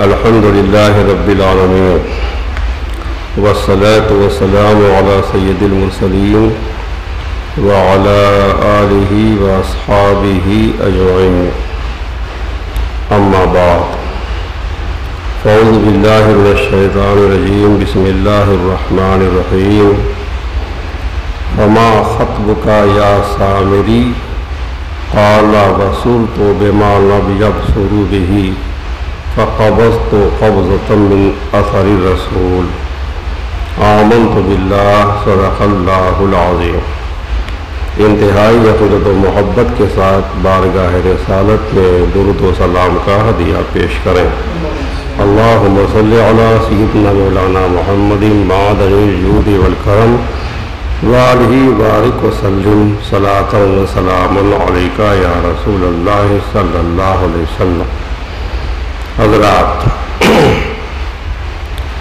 الحمدللہ رب العالمین والصلاة والسلام علی سید المرسلین وعلی آلہ واصحابہ اجمعین، اما بعد فاعوذ باللہ من الشیطان الرجیم، بسم اللہ الرحمن الرحیم۔ فما خطبک یا سامری قال بصرت بما لم یبصروا به فقبضت قبضة من اثر الرسول، آمنت باللہ، صدق اللہ العظیم۔ انتہائی عقیدت و محبت کے ساتھ بارگاہ رسالت میں درود و سلام کا ہدیہ پیش کریں۔ اللہم صلی علی سیدنا مولانا محمد معدن الجود والکرم وآلہ بارک وسلم، صلاۃ و سلام علیکہ یا رسول اللہ صلی اللہ علیہ وسلم۔ حضرات،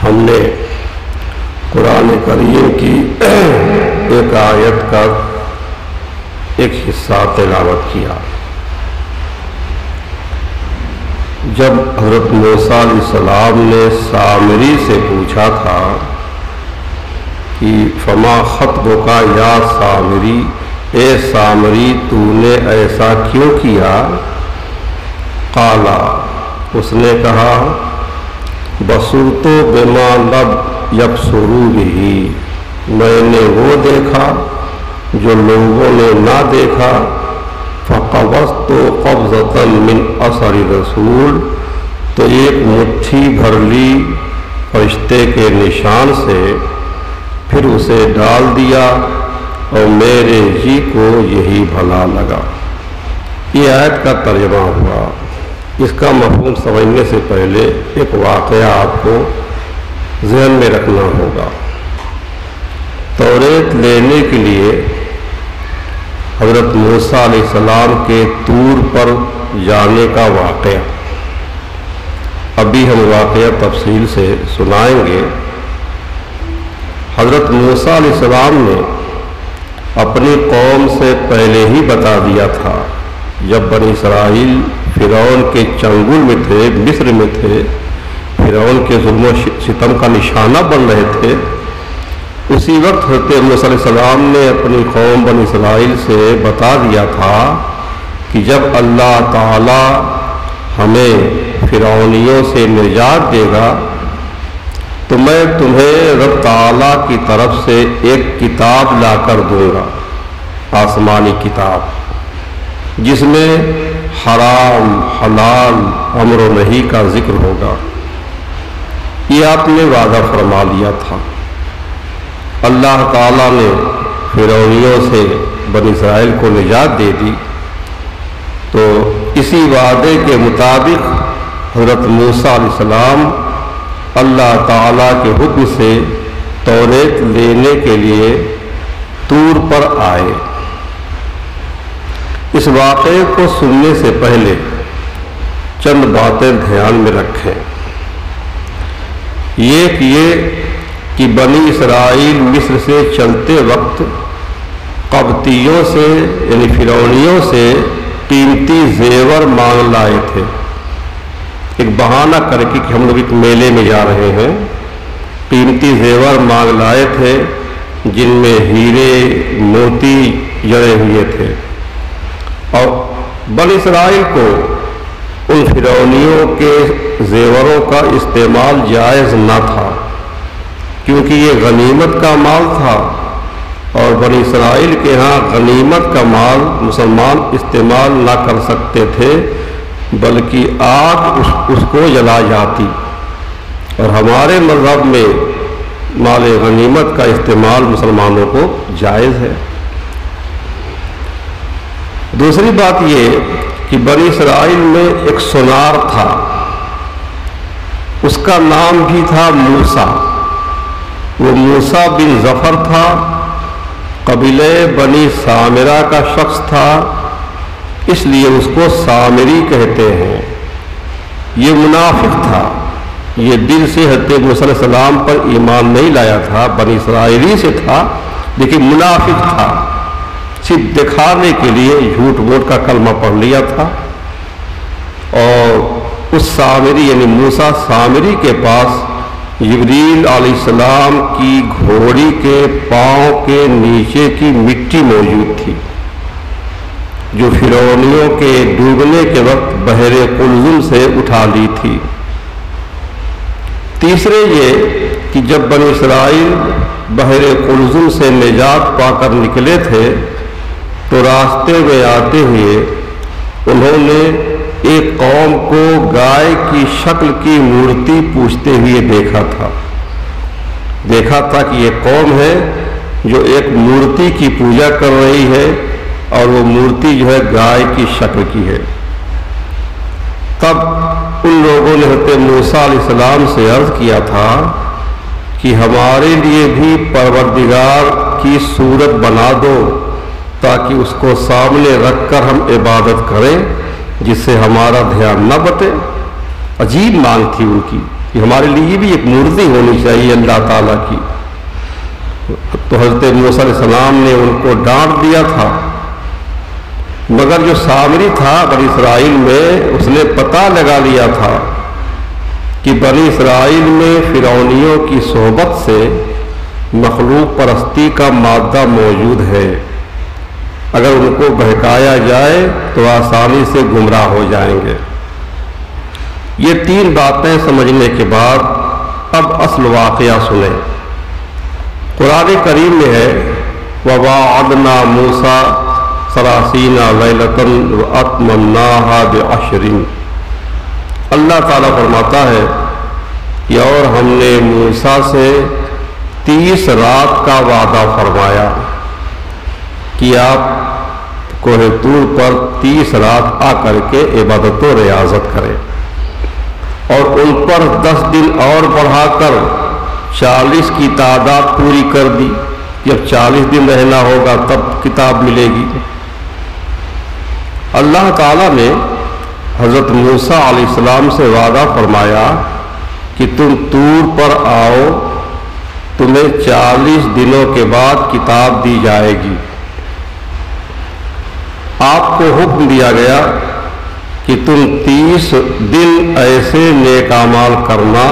ہم نے قرآن کریم کی ایک آیت کا ایک حصہ تلاوت کیا۔ جب حضرت موسیٰ علیہ السلام نے سامری سے پوچھا تھا کہ فما خطبک یا سامری، اے سامری تو نے ایسا کیوں کیا؟ قالا، اس نے کہا بصرت بما لم یبصروا بہ، میں نے وہ دیکھا جو لوگوں نے نہ دیکھا۔ فقبضت قبضة من اثر رسول، تو ایک مٹھی بھر لی فرشتے کے نشان سے، پھر اسے ڈال دیا اور میرے جی کو یہی بھلا لگا۔ یہ آیت کا ترجمہ ہوا۔ اس کا مفہوم سمجھنے سے پہلے ایک واقعہ آپ کو ذہن میں رکھنا ہوگا۔ توریت لینے کے لیے حضرت موسیٰ علیہ السلام کے طور پر جانے کا واقعہ، ابھی ہم واقعہ تفصیل سے سنائیں گے۔ حضرت موسیٰ علیہ السلام نے اپنی قوم سے پہلے ہی بتا دیا تھا، جب بنی اسرائیل فرعون کے چنگل میں تھے، مصر میں تھے، فرعون کے ظلم و ستم کا نشانہ بن رہے تھے، اسی وقت حضرت موسیٰ علیہ السلام نے اپنی قوم بنی اسرائیل سے بتا دیا تھا کہ جب اللہ تعالی ہمیں فرعونیوں سے نجات دے گا تو میں تمہیں رب تعالیٰ کی طرف سے ایک کتاب لا کر دوں گا، آسمانی کتاب، جس میں حرام حلال امر و نہی کا ذکر ہوگا۔ یہ آپ نے وعدہ فرما لیا تھا۔ اللہ تعالیٰ نے فرعونیوں سے بنی اسرائیل کو نجات دے دی، تو اسی وعدے کے مطابق حضرت موسیٰ علیہ السلام اللہ تعالیٰ کے حکم سے توریت لینے کے لیے طور پر آئے۔ اس واقعے کو سننے سے پہلے چند باتیں دھیان میں رکھیں۔ یہ کہ بنی اسرائیل مصر سے چلتے وقت قبطیوں سے یعنی فرعونیوں سے قیمتی زیور مانگ لائے تھے، ایک بہانہ کر کے کہ ہم لوگ ایک میلے میں جا رہے ہیں۔ قیمتی زیور مانگ لائے تھے جن میں ہیرے موتی جڑے ہوئے تھے، اور بنی اسرائیل کو ان فرعونیوں کے زیوروں کا استعمال جائز نہ تھا، کیونکہ یہ غنیمت کا مال تھا، اور بنی اسرائیل کے ہاں غنیمت کا مال مسلمان استعمال نہ کر سکتے تھے، بلکہ آگ اس کو جلا جاتی، اور ہمارے مذہب میں مال غنیمت کا استعمال مسلمانوں کو جائز ہے۔ دوسری بات یہ کہ بنی اسرائیل میں ایک سونار تھا، اس کا نام بھی تھا موسیٰ۔ وہ موسیٰ بن ظفر تھا، قبیلہ بنی سامرہ کا شخص تھا، اس لیے اس کو سامری کہتے ہیں۔ یہ منافق تھا، یہ دل سے حضرت موسیٰ علیہ السلام پر ایمان نہیں لایا تھا، بنی اسرائیلی سے تھا لیکن منافق تھا، صرف دکھانے کے لیے جھوٹ بوٹ کا کلمہ پڑھ لیا تھا، اور اس سامری یعنی موسیٰ سامری کے پاس جبریل علیہ السلام کی گھوڑی کے پاؤں کے نیچے کی مٹی موجود تھی جو فرعونیوں کے ڈوبنے کے وقت بحر قلزم سے اٹھا لی تھی۔ تیسرے یہ کہ جب بنی اسرائیل بحر قلزم سے نجات پا کر نکلے تھے تو راستے میں آتے ہوئے انہوں نے ایک قوم کو گائے کی شکل کی مورتی پوجتے ہوئے دیکھا تھا کہ یہ قوم ہے جو ایک مورتی کی پوجا کر رہی ہے اور وہ مورتی جو ہے گائے کی شکل کی ہے۔ تب ان لوگوں نے حضرت موسیٰ علیہ السلام سے عرض کیا تھا کہ ہمارے لیے بھی پروردگار کی صورت بنا دو تاکہ اس کو سامنے رکھ کر ہم عبادت کریں جس سے ہمارا دھیان نہ بٹے۔ عجیب مانگ تھی ان کی کہ ہمارے لیے بھی ایک مورتی ہونی چاہیے اللہ تعالیٰ کی۔ تو حضرت موسیٰ علیہ السلام نے ان کو ڈانٹ دیا تھا، مگر جو سامری تھا بنی اسرائیل میں اس نے پتہ لگا لیا تھا کہ بنی اسرائیل میں فرعونیوں کی صحبت سے مخلوق پرستی کا مادہ موجود ہے، اگر ان کو بہکایا جائے تو آسانی سے گمراہ ہو جائیں گے۔ یہ تین باتیں سمجھنے کے بعد اب اصل واقعہ سنیں۔ قرآن کریم میں ہے وَوَاعَدْنَا مُوسَىٰ 30 لَيْلَةً وَأَتْمَمْنَاهَا بِعَشْرٍ۔ اللہ تعالیٰ فرماتا ہے کہ اور ہم نے موسیٰ سے 30 رات کا وعدہ فرمایا کہ آپ کوہ طور پر 30 رات آ کر کے عبادت و ریاضت کریں، اور ان پر 10 دن اور بڑھا کر 40 کی تعداد پوری کر دی۔ جب 40 دن رہنا ہوگا تب کتاب ملے گی۔ اللہ تعالیٰ نے حضرت موسیٰ علیہ السلام سے وعدہ فرمایا کہ تم طور پر آؤ، تمہیں 40 دنوں کے بعد کتاب دی جائے گی۔ آپ کو حکم دیا گیا کہ تم 30 دن ایسے نیک اعمال کرنا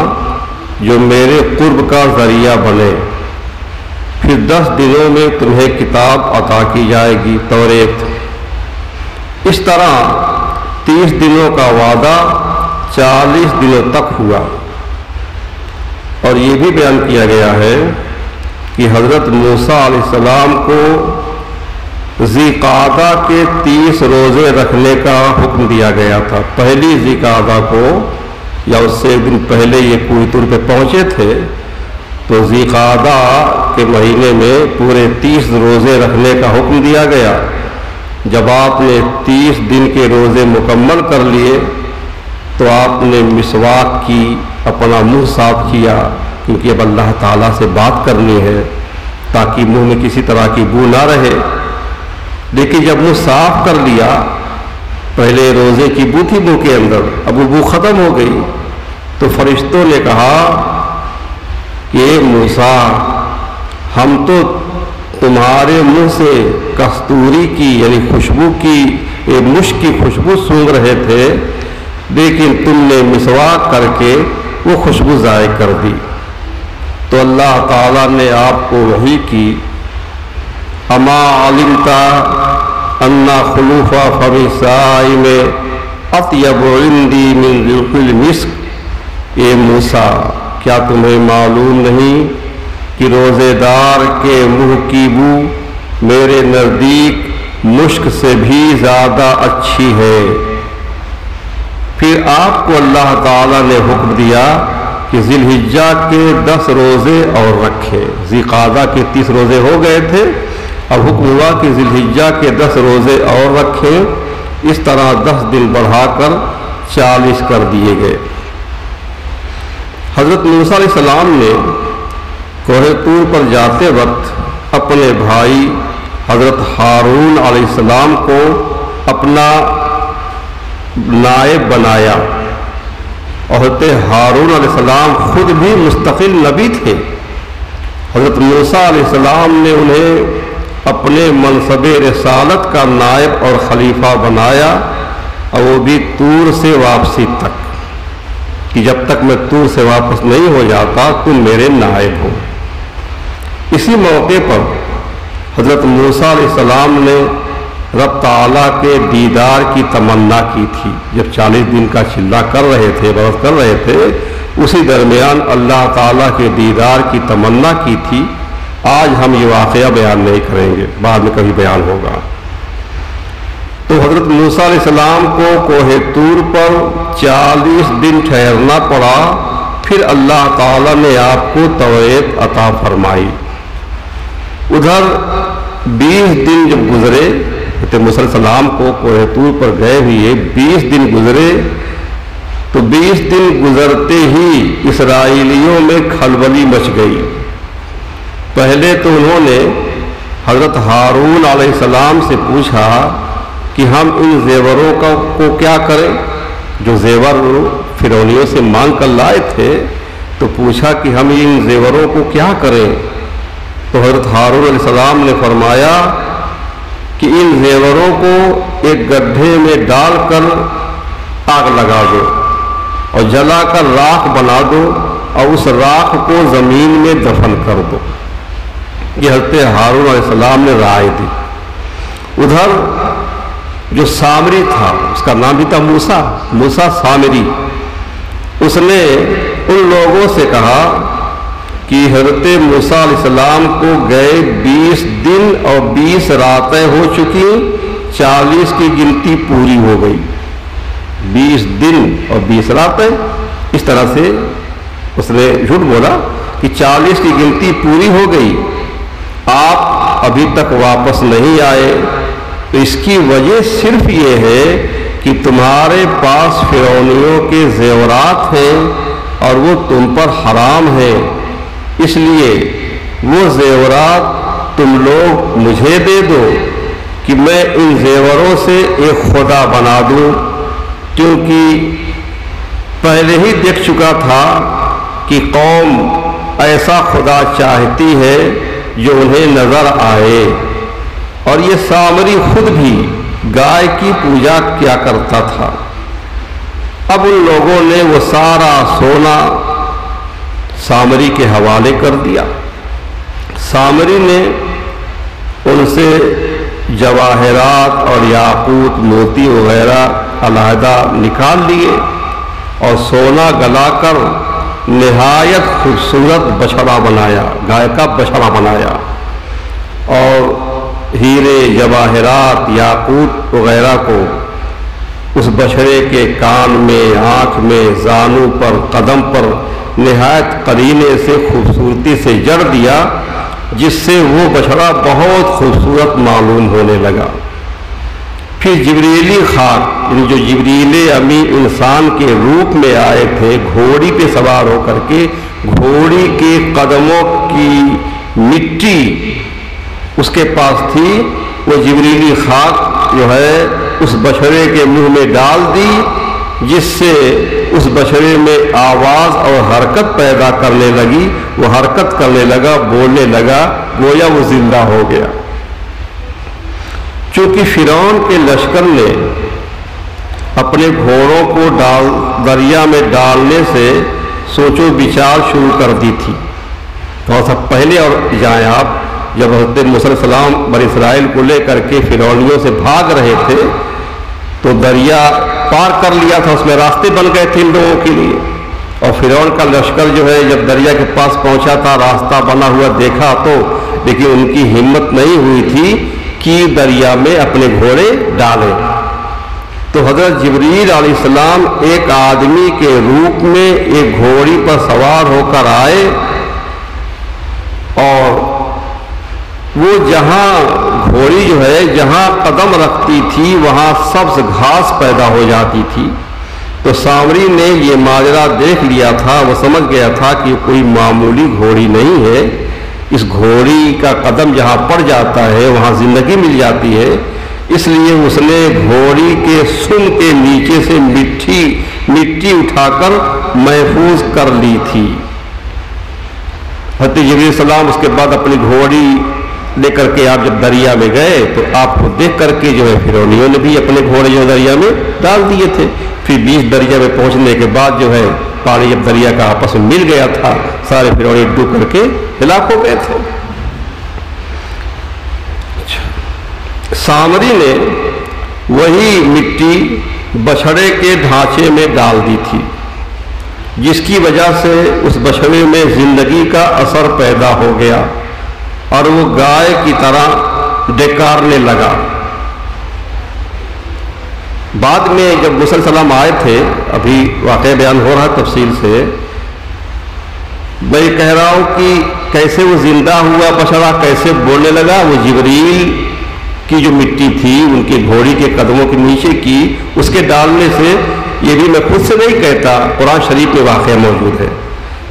جو میرے قرب کا ذریعہ بنے، پھر 10 دنوں میں تمہیں کتاب عطا کی جائے گی، توریت۔ اس طرح 30 دنوں کا وعدہ 40 دنوں تک ہوا۔ اور یہ بھی بیان کیا گیا ہے کہ حضرت موسیٰ علیہ السلام کو ذی قعدہ کے 30 روزے رکھنے کا حکم دیا گیا تھا۔ پہلی ذی قعدہ کو یا اس سے ایک دن پہلے یہ کوہ طور پہ پہنچے تھے تو ذی قعدہ کے مہینے میں پورے 30 روزے رکھنے کا حکم دیا گیا۔ جب آپ نے 30 دن کے روزے مکمل کر لیے تو آپ نے مسواک کی، اپنا منہ صاف کیا، کیونکہ اب اللہ تعالیٰ سے بات کرنی ہے تاکہ منہ میں کسی طرح کی بو نہ رہے۔ لیکن جب منہ صاف کر لیا، پہلے روزے کی بو تھی منہ کے اندر، اب وہ بو ختم ہو گئی، تو فرشتوں نے کہا کہ اے موسیٰ، ہم تو تمہارے منہ سے کستوری کی یعنی خوشبو کی، مشک کی خوشبو سونگھ رہے تھے، لیکن تم نے مسواک کر کے وہ خوشبو ضائع کر دی۔ تو اللہ تعالیٰ نے آپ کو وحی کی، اما علمت ان خلوف فم الصائم اطیب عندی من ریح المسک۔ اے موسیٰ، کیا تمہیں معلوم نہیں کہ روزے دار کے منہ کی بو میرے نزدیک مشک سے بھی زیادہ اچھی ہے؟ پھر آپ کو اللہ تعالیٰ نے حکم دیا کہ ذی الحجہ کے 10 روزے اور رکھے۔ ذی قعدہ کے 30 روزے ہو گئے تھے، اب حکم ہوا کہ ذی الحجہ کے 10 روزے اور رکھیں۔ اس طرح 10 دن بڑھا کر 40 کر دیے گئے۔ حضرت موسیٰ علیہ السلام نے کوہ طور پر جاتے وقت اپنے بھائی حضرت ہارون علیہ السلام کو اپنا نائب بنایا، اور حضرت ہارون علیہ السلام خود بھی مستقل نبی تھے۔ حضرت موسیٰ علیہ السلام نے انہیں اپنے منصب رسالت کا نائب اور خلیفہ بنایا، اور وہ بھی طور سے واپسی تک۔ کہ جب تک میں طور سے واپس نہیں ہو جاتا تم میرے نائب ہو۔ اسی موقع پر حضرت موسیٰ علیہ السلام نے رب تعالیٰ کے دیدار کی تمنا کی تھی۔ جب 40 دن کا چلہ کر رہے تھے، عبادت کر رہے تھے، اسی درمیان اللہ تعالیٰ کے دیدار کی تمنا کی تھی۔ آج ہم یہ واقعہ بیان نہیں کریں گے، بعد میں کبھی بیان ہوگا۔ تو حضرت موسیٰ علیہ السلام کو کوہ طور پر 40 دن ٹھہرنا پڑا، پھر اللہ تعالیٰ نے آپ کو توریت عطا فرمائی۔ ادھر 20 دن جب گزرے، حضرت موسیٰ علیہ السلام کو کوہ طور پر گئے ہوئے 20 دن گزرے، تو 20 دن گزرتے ہی اسرائیلیوں میں کھلبلی مچ گئی۔ پہلے تو انہوں نے حضرت ہارون علیہ السلام سے پوچھا کہ ہم ان زیوروں کو کیا کریں، جو زیور فرعونیوں سے مانگ کر لائے تھے، تو پوچھا کہ ہم ان زیوروں کو کیا کریں۔ تو حضرت ہارون علیہ السلام نے فرمایا کہ ان زیوروں کو ایک گڈھے میں ڈال کر آگ لگا دو اور جلا کر راکھ بنا دو اور اس راکھ کو زمین میں دفن کر دو۔ یہ حضرت ہارون علیہ السلام نے رائے دی۔ ادھر جو سامری تھا، اس کا نام بھی تھا موسیٰ سامری، اس نے ان لوگوں سے کہا کہ حضرت موسیٰ علیہ السلام کو گئے 20 دن اور 20 راتیں ہو چکی، 40 کی گنتی پوری ہو گئی۔ 20 دن اور 20 راتیں، اس طرح سے اس نے جھوٹ بولا کہ 40 کی گنتی پوری ہو گئی، آپ ابھی تک واپس نہیں آئے۔ تو اس کی وجہ صرف یہ ہے کہ تمہارے پاس فرعونیوں کے زیورات ہیں اور وہ تم پر حرام ہیں، اس لیے وہ زیورات تم لوگ مجھے دے دو کہ میں ان زیوروں سے ایک خدا بنا دوں، کیونکہ پہلے ہی دیکھ چکا تھا کہ قوم ایسا خدا چاہتی ہے جو انہیں نظر آئے۔ اور یہ سامری خود بھی گائے کی پوجا کیا کرتا تھا۔ اب ان لوگوں نے وہ سارا سونا سامری کے حوالے کر دیا۔ سامری نے ان سے جواہرات اور یاقوت موتی وغیرہ علیحدہ نکال لیے اور سونا گلا کر نہایت خوبصورت بچھڑا بنایا، گائے کا بچھڑا بنایا، اور ہیرے جواہرات یاقوت وغیرہ کو اس بچھڑے کے کان میں، آنکھ میں، زانو پر، قدم پر نہایت قرینے سے خوبصورتی سے جڑ دیا، جس سے وہ بچھڑا بہت خوبصورت معلوم ہونے لگا۔ پھر جبریلی خاک، جو جبریل امی انسان کے روپ میں آئے تھے، گھوڑی پہ سوار ہو کر کے، گھوڑی کے قدموں کی مٹی اس کے پاس تھی، وہ جبریلی خاک جو ہے اس بچھڑے کے منہ میں ڈال دی، جس سے اس بچھڑے میں آواز اور حرکت پیدا کرنے لگی، وہ حرکت کرنے لگا، بولنے لگا، گویا وہ زندہ ہو گیا۔ چونکہ فرعون کے لشکر نے اپنے گھوڑوں کو دریا میں ڈالنے سے سوچ و بچار شروع کر دی تھی۔ تھوڑا سا پہلے اور جائیں آپ، جب حضرت موسیٰ علیہ السلام بنی اسرائیل کو لے کر کے فرعونیوں سے بھاگ رہے تھے تو دریا پار کر لیا تھا، اس میں راستے بن گئے تھے ان لوگوں کے لیے، اور فرعون کا لشکر جو ہے جب دریا کے پاس پہنچا تھا، راستہ بنا ہوا دیکھا تو، لیکن ان کی ہمت نہیں ہوئی تھی کہ دریا میں اپنے گھوڑے ڈالیں۔ تو حضرت جبریل علیہ السلام ایک آدمی کے روپ میں ایک گھوڑی پر سوار ہو کر آئے، اور وہ جہاں گھوڑی جو ہے جہاں قدم رکھتی تھی وہاں سبز گھاس پیدا ہو جاتی تھی۔ تو سامری نے یہ ماجرا دیکھ لیا تھا، وہ سمجھ گیا تھا کہ کوئی معمولی گھوڑی نہیں ہے، اس گھوڑی کا قدم جہاں پڑ جاتا ہے وہاں زندگی مل جاتی ہے، اس لیے اس نے گھوڑی کے سن کے نیچے سے مٹی اٹھا کر محفوظ کر لی تھی۔ حضرت جبریل علیہ السلام اس کے بعد اپنی گھوڑی لے کر کے آپ جب دریا میں گئے تو آپ کو دیکھ کر کے جو ہے فرعونیوں نے بھی اپنے گھوڑے جو دریا میں ڈال دیے تھے۔ پھر بیچ دریا میں پہنچنے کے بعد جو ہے پانی جب دریا کا آپس میں مل گیا تھا سارے فرعونی ڈوب کر کے ہلاک ہو گئے تھے۔ سامری نے وہی مٹی بچھڑے کے ڈھانچے میں ڈال دی تھی جس کی وجہ سے اس بچھڑے میں زندگی کا اثر پیدا ہو گیا اور وہ گائے کی طرح ڈکارنے لگا۔ بعد میں جب موسیٰ علیہ السلام آئے تھے، ابھی واقعہ بیان ہو رہا تفصیل سے، میں یہ کہہ رہا ہوں کہ کیسے وہ زندہ ہوا بچڑا، کیسے بولنے لگا۔ وہ جبریل کی جو مٹی تھی ان کے گھوڑی کے قدموں کے نیچے کی، اس کے ڈالنے سے، یہ بھی میں خود سے نہیں کہتا، قرآن شریف میں واقعہ موجود ہے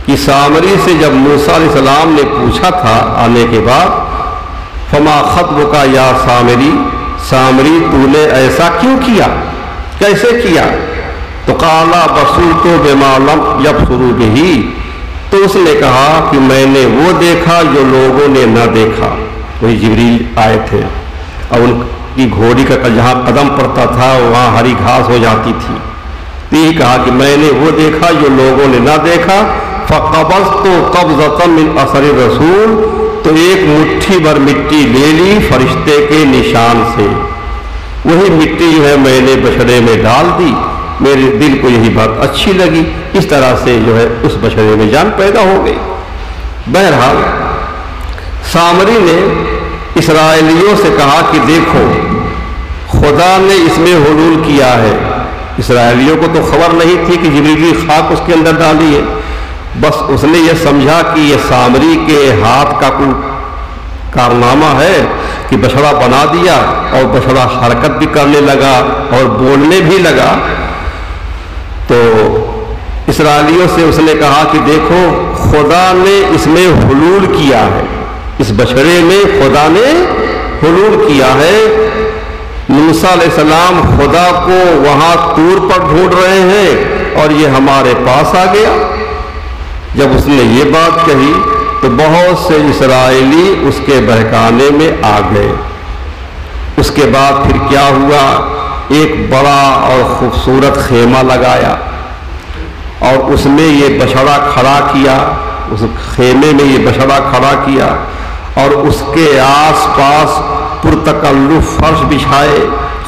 کہ سامری سے جب موسیٰ علیہ السلام نے پوچھا تھا آنے کے بعد، فما خطبک یا سامری، سامری تو نے ایسا کیوں کیا، کیسے کیا؟ تو قال بصرت بما لم یبصروا بہ، تو اس نے کہا کہ میں نے وہ دیکھا جو لوگوں نے نہ دیکھا۔ وہی جبریل آئے تھے اور ان کی گھوڑی کا جہاں قدم پڑتا تھا وہاں ہری گھاس ہو جاتی تھی، تو یہ کہا کہ میں نے وہ دیکھا جو لوگوں نے نہ دیکھا۔ فقبضت قبضۃ من اثر الرسول، تو ایک مٹھی بھر مٹی لے لی فرشتے کے نشان سے، وہی مٹی جو ہے میں نے بچھڑے میں ڈال دی، میرے دل کو یہی بات اچھی لگی، اس طرح سے جو ہے اس بچھڑے میں جان پیدا ہو گئی۔ بہرحال سامری نے اسرائیلیوں سے کہا کہ دیکھو خدا نے اس میں حلول کیا ہے۔ اسرائیلیوں کو تو خبر نہیں تھی کہ جبریلی خاک اس کے اندر ڈالی ہے، بس اس نے یہ سمجھا کہ یہ سامری کے ہاتھ کا کوئی کارنامہ ہے کہ بچھڑا بنا دیا، اور بچھڑا حرکت بھی کرنے لگا اور بولنے بھی لگا۔ تو اسرائیلیوں سے اس نے کہا کہ دیکھو خدا نے اس میں حلول کیا ہے، اس بچھڑے میں خدا نے حلول کیا ہے۔ موسیٰ علیہ السلام خدا کو وہاں طور پر ڈھونڈ رہے ہیں اور یہ ہمارے پاس آ گیا۔ جب اس نے یہ بات کہی تو بہت سے اسرائیلی اس کے بہکانے میں آ گئے۔ اس کے بعد پھر کیا ہوا، ایک بڑا اور خوبصورت خیمہ لگایا اور اس میں یہ بچھڑا کھڑا کیا، اس خیمے میں یہ بچھڑا کھڑا کیا اور اس کے آس پاس پرتکلف فرش بچھائے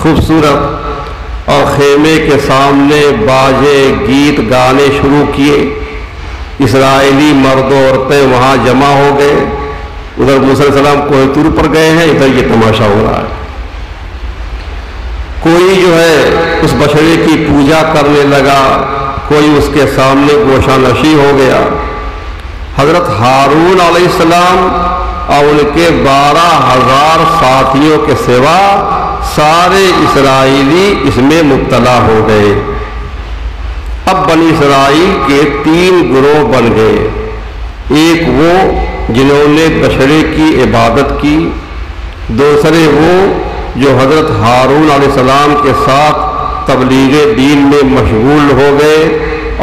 خوبصورت، اور خیمے کے سامنے باجے گیت گانے شروع کیے۔ اسرائیلی مرد و عورتیں وہاں جمع ہو گئے، ادھر موسیٰ علیہ السلام کوہ طور پر گئے ہیں، ادھر یہ تماشا ہو رہا ہے۔ کوئی جو ہے اس بچھڑے کی پوجا کرنے لگا، کوئی اس کے سامنے گوشہ نشی ہو گیا۔ حضرت ہارون علیہ السلام اور ان کے 12,000 ساتھیوں کے سوا سارے اسرائیلی اس میں مبتلا ہو گئے۔ اب بنی اسرائیل کے 3 گروہ بن گئے، ایک وہ جنہوں نے بچھڑے کی عبادت کی، دوسرے وہ جو حضرت ہارون علیہ السلام کے ساتھ تبلیغ دین میں مشغول ہو گئے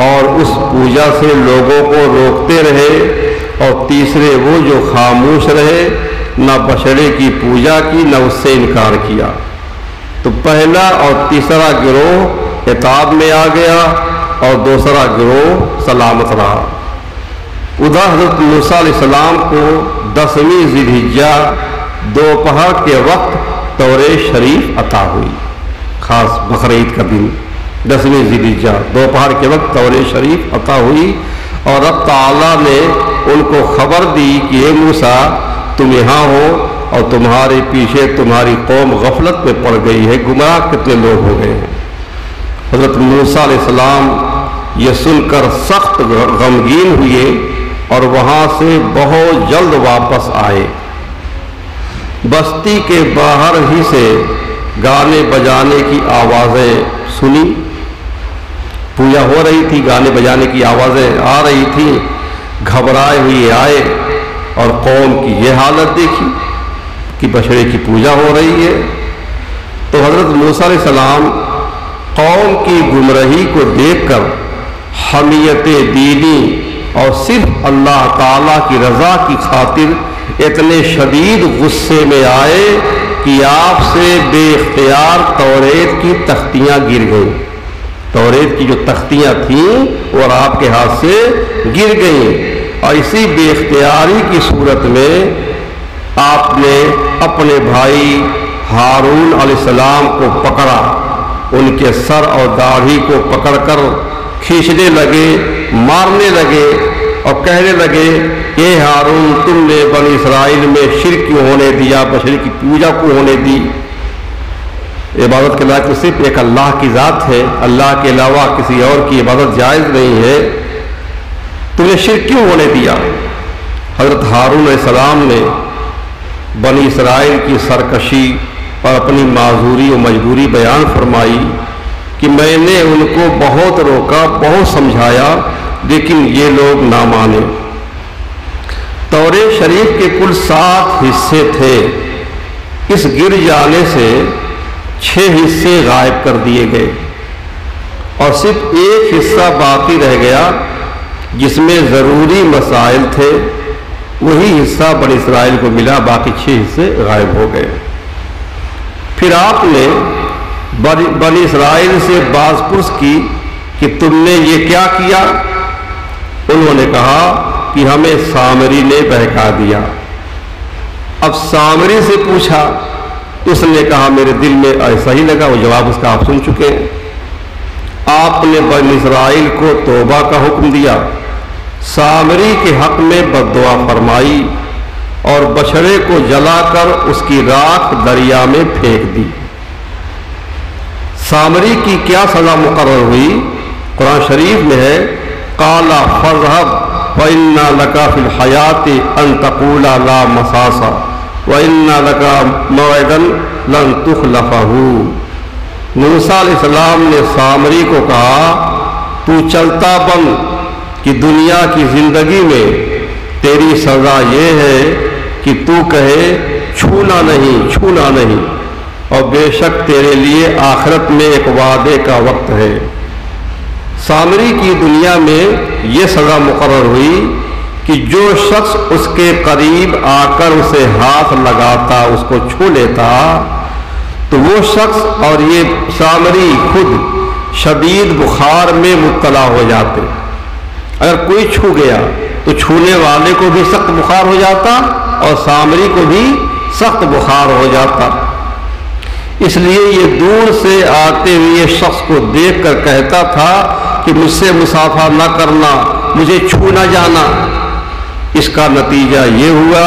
اور اس پوجا سے لوگوں کو روکتے رہے، اور تیسرے وہ جو خاموش رہے، نہ بچھڑے کی پوجا کی نہ اس سے انکار کیا۔ تو پہلا اور تیسرا گروہ عتاب میں آ گیا اور دوسرا گروہ سلامت رہا۔ ادھر حضرت موسیٰ علیہ السلام کو 10ویں ذی الحجہ دوپہر کے وقت توریت شریف عطا ہوئی، خاص بقرعید کا دن 10ویں ذی الحجہ دوپہر کے وقت توریت شریف عطا ہوئی، اور رب تعالیٰ نے ان کو خبر دی کہ اے موسیٰ تم یہاں ہو اور تمہارے پیچھے تمہاری قوم غفلت میں پڑ گئی ہے، گمراہ کتنے لوگ ہو گئے ہیں۔ حضرت موسیٰ علیہ السلام یہ سن کر سخت غمگین ہوئے اور وہاں سے بہت جلد واپس آئے۔ بستی کے باہر ہی سے گانے بجانے کی آوازیں سنی، پوجا ہو رہی تھی، گانے بجانے کی آوازیں آ رہی تھی، گھبرائے ہوئے آئے اور قوم کی یہ حالت دیکھی کہ بچھڑے کی پوجا ہو رہی ہے۔ تو حضرت موسیٰ علیہ السلام قوم کی گمراہی کو دیکھ کر حمیت دینی اور صرف اللہ تعالیٰ کی رضا کی خاطر اتنے شدید غصے میں آئے کہ آپ سے بے اختیار توریت کی تختیاں گر گئیں۔ توریت کی جو تختیاں تھیں اور آپ کے ہاتھ سے گر گئیں، اور اسی بے اختیاری کی صورت میں آپ نے اپنے بھائی ہارون علیہ السلام کو پکڑا، ان کے سر اور داڑھی کو پکڑ کر کھینچنے لگے، مارنے لگے اور کہنے لگے کہ ہارون تم نے بنی اسرائیل میں شرک کیوں ہونے دیا، بشر کی پوجا کیوں ہونے دی؟ عبادت کے لائق تو صرف ایک اللہ کی ذات ہے، اللہ کے علاوہ کسی اور کی عبادت جائز نہیں ہے، تم نے شرک کیوں ہونے دیا؟ حضرت ہارون علیہ السلام نے بنی اسرائیل کی سرکشی اور اپنی معذوری و مجبوری بیان فرمائی کہ میں نے ان کو بہت روکا، بہت سمجھایا، لیکن یہ لوگ نہ مانے۔ توریت شریف کے کل 7 حصے تھے، اس گر جانے سے 6 حصے غائب کر دیے گئے اور صرف ایک حصہ باقی رہ گیا جس میں ضروری مسائل تھے، وہی حصہ بنی اسرائیل کو ملا، باقی 6 حصے غائب ہو گئے۔ پھر آپ نے بنی اسرائیل سے باز پرس کی کہ تم نے یہ کیا کیا؟ انہوں نے کہا کہ ہمیں سامری نے بہکا دیا۔ اب سامری سے پوچھا، اس نے کہا میرے دل میں ایسا ہی لگا، وہ جواب اس کا آپ سن چکے ہیں۔ آپ نے بنی اسرائیل کو توبہ کا حکم دیا، سامری کے حق میں بد دعا فرمائی اور بچھڑے کو جلا کر اس کی راکھ دریا میں پھینک دی۔ سامری کی کیا سزا مقرر ہوئی؟ قرآن شریف میں ہے قَالَ فَاذْهَبْ فَإِنَّ لَكَ فِي الْحَيَاةِ أَن تَقُولَ لَا مَسَاسَ وَإِنَّ لَكَ مَوْعِدًا لَن تُخْلَفَهُ۔ موسیٰ علیہ السلام نے سامری کو کہا تو چلتا بن کہ دنیا کی زندگی میں تیری سزا یہ ہے کہ تو کہے چھونا نہیں، چھونا نہیں، اور بے شک تیرے لیے آخرت میں ایک وعدے کا وقت ہے۔ سامری کی دنیا میں یہ سزا مقرر ہوئی کہ جو شخص اس کے قریب آ کر اسے ہاتھ لگاتا، اس کو چھو لیتا، تو وہ شخص اور یہ سامری خود شدید بخار میں مبتلا ہو جاتے۔ اگر کوئی چھو گیا تو چھونے والے کو بھی سخت بخار ہو جاتا اور سامری کو بھی سخت بخار ہو جاتا۔ اس لیے یہ دور سے آتے ہوئے شخص کو دیکھ کر کہتا تھا کہ مجھ سے مصافحہ نہ کرنا، مجھے چھو نہ جانا۔ اس کا نتیجہ یہ ہوا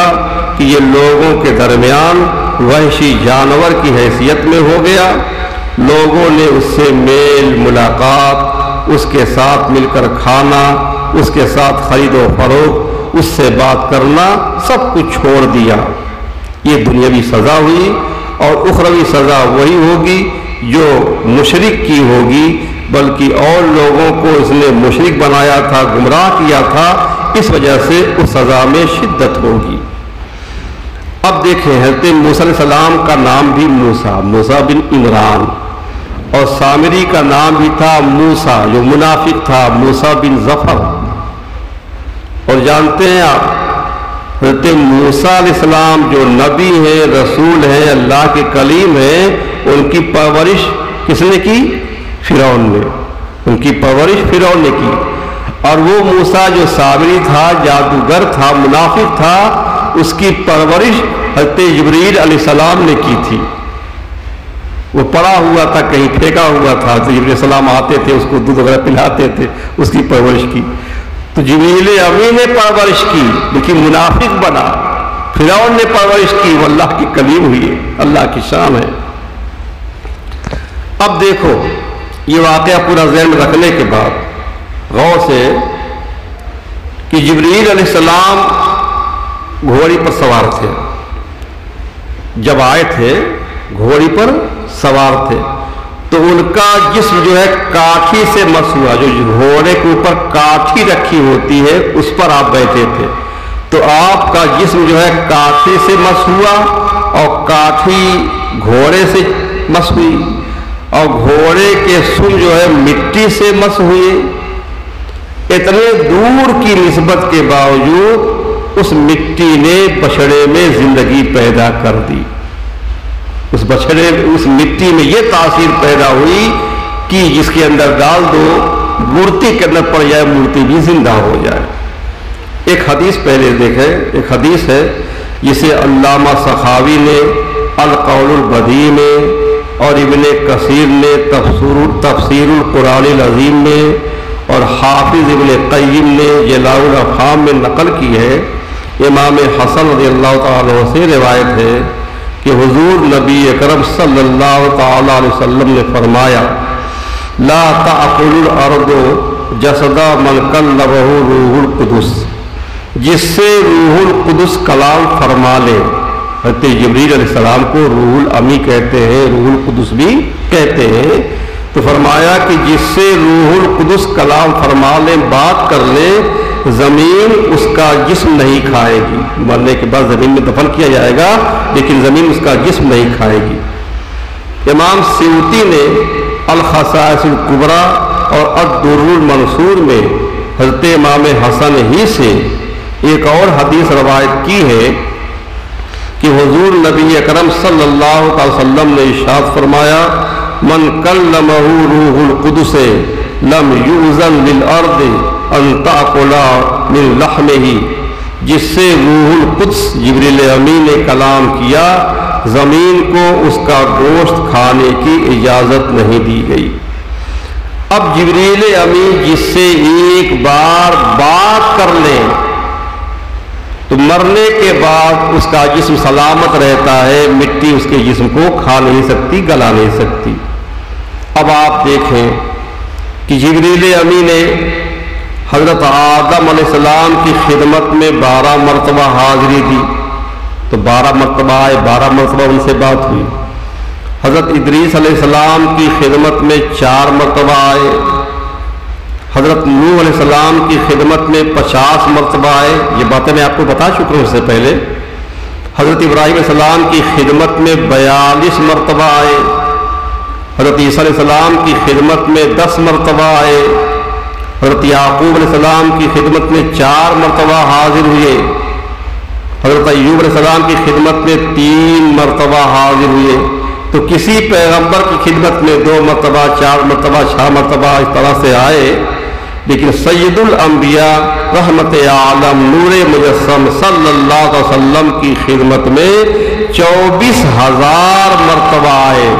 کہ یہ لوگوں کے درمیان وحشی جانور کی حیثیت میں ہو گیا۔ لوگوں نے اس سے میل ملاقات، اس کے ساتھ مل کر کھانا، اس کے ساتھ خرید و فروخت، اس سے بات کرنا، سب کچھ چھوڑ دیا۔ یہ دنیاوی سزا ہوئی، اور اخروی سزا وہی ہوگی جو مشرک کی ہوگی، بلکہ اور لوگوں کو اس نے مشرک بنایا تھا، گمراہ کیا تھا، اس وجہ سے اس سزا میں شدت ہوگی۔ اب دیکھیں حضرت موسیٰ علیہ السلام کا نام بھی موسیٰ بن عمران، اور سامری کا نام بھی تھا موسیٰ جو منافق تھا، موسیٰ بن ظفر۔ اور جانتے ہیں آپ حضرت موسیٰ علیہ السلام جو نبی ہیں، رسول ہیں، اللہ کے کلیم ہیں، ان کی پرورش کس نے کی؟ فرعون نے۔ ان کی پرورش فرعون نے کی، اور وہ موسیٰ جو سامری تھا، جادوگر تھا، منافق تھا، اس کی پرورش حضرت جبریل علیہ السلام نے کی تھی۔ وہ پڑا ہوا تھا، کہیں پھینکا ہوا تھا، جبریل علیہ السلام آتے تھے، اس کو دودھ وغیرہ پلاتے تھے، اس کی پرورش کی۔ تو جبریل امین نے پرورش کی، لیکن منافق بنا۔ فرعون نے پرورش کی، وہ اللہ کی کلیم ہوئی، اللہ کی شان ہے۔ اب دیکھو یہ واقعہ پورا ذہن میں رکھنے کے بعد غور سے کہ جبریل علیہ السلام گھوڑی پر سوار تھے، جب آئے تھے گھوڑی پر سوار تھے، تو ان کا جسم جو ہے کاٹھی سے مس ہوا، جو گھوڑے کے اوپر کاٹھی رکھی ہوتی ہے اس پر آپ بیٹھے تھے، تو آپ کا جسم جو ہے کاٹھی سے مس ہوا، اور کاٹھی گھوڑے سے مس ہوئی، اور گھوڑے کے سن جو ہے مٹی سے مس ہوئے۔ اتنے دور کی نسبت کے باوجود اس مٹی نے بچھڑے میں زندگی پیدا کر دی۔ اس بچھڑے، اس مٹی میں یہ تاثیر پیدا ہوئی کی جس کے اندر ڈال دو، مورتی کے اندر پڑ جائے، مورتی بھی زندہ ہو جائے۔ ایک حدیث پہلے دیکھیں، ایک حدیث ہے جسے علامہ سخاوی نے القول البدیع میں اور ابن کثیر نے تفسیر القرآن العظیم میں اور حافظ ابن قیم نے جلاء الافہام میں نقل کی ہے۔ امام حسن رضی اللہ تعالیٰ عنہ سے روایت ہے کہ حضور نبی اکرم صلی اللہ تعالیٰ علیہ وسلم نے فرمایا، لا تأکل الارض جسد من کلمہ روح القدس، جس سے روح القدس کلام فرما لے۔ حضرت جبریل علیہ السلام کو روح الامی کہتے ہیں، روح القدس بھی کہتے ہیں۔ تو فرمایا کہ جس سے روح القدس کلام فرما لے، بات کر لے، زمین اس کا جسم نہیں کھائے گی۔ مرنے کے بعد زمین میں دفن کیا جائے گا لیکن زمین اس کا جسم نہیں کھائے گی۔ امام سیوطی نے الخصائص الکبریٰ اور الدر المنصور میں حضرت امام حسن ہی سے ایک اور حدیث روایت کی ہے کہ حضور نبی اکرم صلی اللہ علیہ وسلم نے ارشاد فرمایا، من کلمہ روح القدس لم یؤذن للارض ان تأکل من لحمہ، جس سے روح القدس جبریل امی نے کلام کیا، زمین کو اس کا گوشت کھانے کی اجازت نہیں دی گئی۔ اب جبریل امی جس سے ایک بار بات کر لیں تو مرنے کے بعد اس کا جسم سلامت رہتا ہے، مٹی اس کے جسم کو کھا نہیں سکتی، گلا نہیں سکتی۔ اب آپ دیکھیں کہ جبریل امی نے حضرت آدم علیہ السلام کی خدمت میں 12 مرتبہ حاضری دی، تو 12 مرتبہ آئے، 12 مرتبہ ان سے بات ہوئی۔ حضرت ادریس علیہ السلام کی خدمت میں 4 مرتبہ آئے، حضرت نوح علیہ السلام کی خدمت میں 50 مرتبہ آئے، یہ باتیں میں آپ کو بتا چکا ہوں اس سے پہلے۔ حضرت ابراہیم علیہ السلام کی خدمت میں 42 مرتبہ آئے، حضرت عیسیٰ علیہ السلام کی خدمت میں 10 مرتبہ آئے، حضرت یعقوب علیہ السلام کی خدمت میں 4 مرتبہ حاضر ہوئے، حضرت ایوب علیہ السلام کی خدمت میں 3 مرتبہ حاضر ہوئے۔ تو کسی پیغمبر کی خدمت میں 2 مرتبہ، 4 مرتبہ، 6 مرتبہ اس طرح سے آئے، لیکن سید الانبیاء رحمت عالم نور مجسم صلی اللہ علیہ وسلم کی خدمت میں 24,000 مرتبہ آئے۔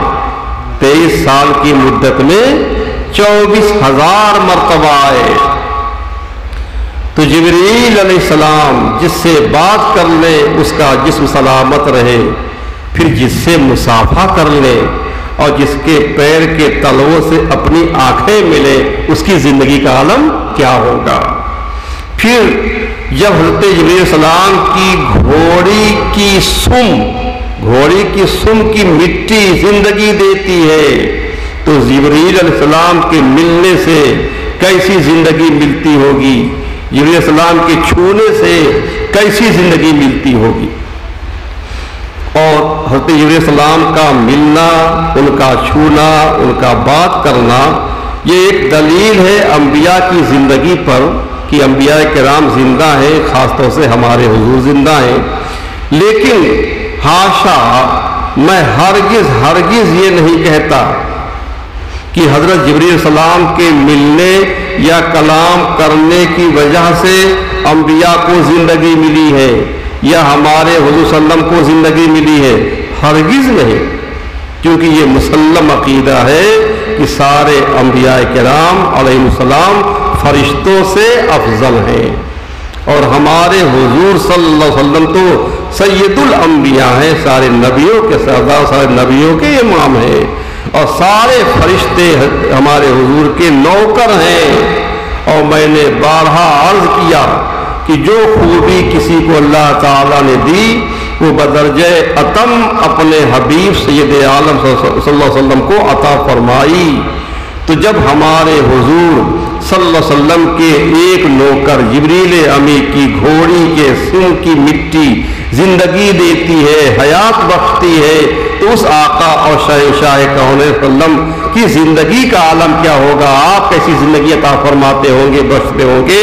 23 سال کی مدت میں 24,000 مرتبہ آئے۔ تو جبریل علیہ السلام جس سے بات کر لے اس کا جسم سلامت رہے، پھر جس سے مصافحہ کر لے اور جس کے پیر کے تلووں سے اپنی آنکھیں ملے، اس کی زندگی کا عالم کیا ہوگا۔ پھر جب حضرت جبریل علیہ السلام کی گھوڑی کی سم کی مٹی زندگی دیتی ہے، تو جبریل علیہ السلام کے ملنے سے کیسی زندگی ملتی ہوگی، جبریل علیہ السلام کے چھونے سے کیسی زندگی ملتی ہوگی۔ اور حضرت جبریل علیہ السلام کا ملنا، ان کا چھونا، ان کا بات کرنا، یہ ایک دلیل ہے انبیاء کی زندگی پر کہ انبیاء کرام زندہ ہیں، خاص طور سے ہمارے حضور زندہ ہیں۔ لیکن حاشا، میں ہرگز یہ نہیں کہتا کہ حضرت جبریل علیہ السلام کے ملنے یا کلام کرنے کی وجہ سے انبیاء کو زندگی ملی ہے یا ہمارے حضور صلی اللہ علیہ وسلم کو زندگی ملی ہے، ہرگز نہیں، کیونکہ یہ مسلم عقیدہ ہے کہ سارے انبیاء کرام علیہ السلام فرشتوں سے افضل ہیں، اور ہمارے حضور صلی اللہ علیہ وسلم تو سید الانبیاء ہیں، سارے نبیوں کے سردار، سارے نبیوں کے امام ہیں، اور سارے فرشتے ہمارے حضور کے نوکر ہیں۔ اور میں نے بارہا عرض کیا کہ جو خوبی کسی کو اللہ تعالیٰ نے دی وہ بدرجہ اتم اپنے حبیب سید عالم صلی اللہ علیہ وسلم کو عطا فرمائی۔ تو جب ہمارے حضور صلی اللہ علیہ وسلم کے ایک نوکر جبریل امی کی گھوڑی کے سم کی مٹی زندگی دیتی ہے، حیات بخشتی ہے، تو اس آقا اور شہنشاہ کون صلی اللہ علیہ وسلم کی زندگی کا عالم کیا ہوگا، آپ کیسی زندگی عطا فرماتے ہوں گے، بخشتے ہوں گے۔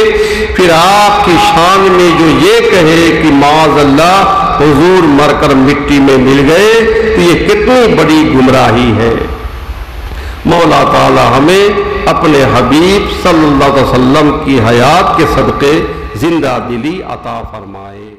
پھر آپ کی شان میں جو یہ کہے کہ معاذ اللہ حضور مر کر مٹی میں مل گئے، تو یہ کتنی بڑی گمراہی ہے۔ مولا تعالی ہمیں اپنے حبیب صلی اللہ علیہ وسلم کی حیات کے صدقے زندہ دلی عطا فرمائے۔